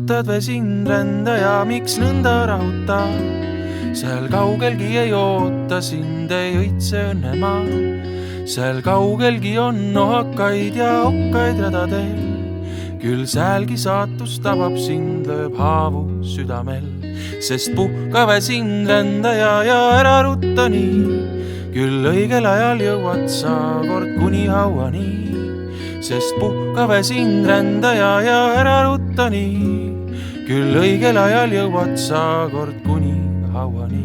ruttad vesin rändaja, miks nõnda rahuta? Seal kaugelgi ei oota sind, ei õitse õnnemaa. Seal kaugelgi on nohakaid ja okkaid radadel. Küll säälgi saatus tabab sind, lööb haavu südamel. Sest puhka väsin rändaja ja ära rutta nii. Küll õigel ajal jõuad sa kord kuni hauani. Sest puhka väsin rändaja ja ära rutta nii. Küll õigel ajal jõuad sa kord kuni hauani.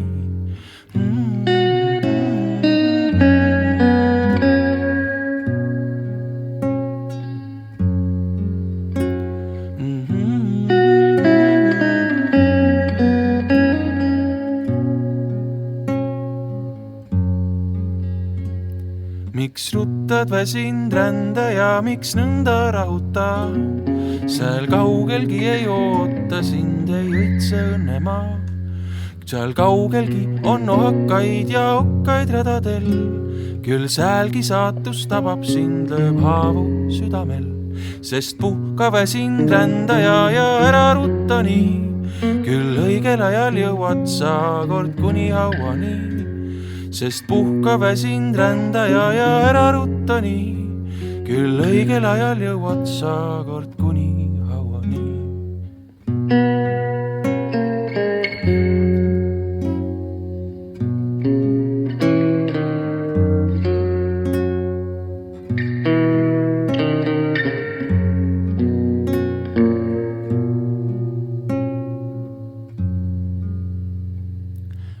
Miks ruttad väsin rändaja, miks nõnda rahuta? Seal kaugelgi ei oota sind, ei õitse õnnemaa. Seal kaugelgi on nohakaid ja okkaid radadel. Küll säälgi saatus tabab sind, lööb haavu südamel. Sest puhka väsin rändaja ja ära rutta nii. Küll õigel ajal jõuad sa kord kuni hauani. Sest puhka väsin rändaja ja ära rutta nii. Küll õigel ajal jõuad sa kord kuni hauani.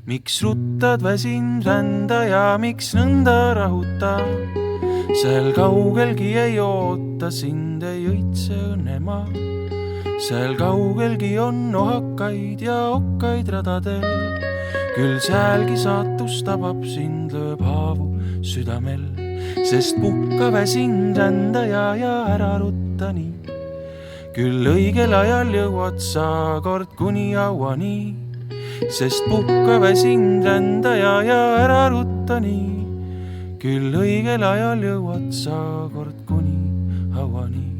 Miks ruttad väsin rändaja, miks nõnda rahuta? Seal kaugelgi ei oota sind, ei õitse õnnemaa. Seal kaugelgi on nohakaid ja okkaid radadel. Küll säälgi saatus tabab sind, lööb haavu südamel. Sest puhka väsin rändaja ja ära rutta nii. Küll õigel ajal jõuad sa kord kuni hauani. Sest puhka väsin rändaja ja ära rutta nii. Küll õigel ajal jõuad sa kord kuni hauani.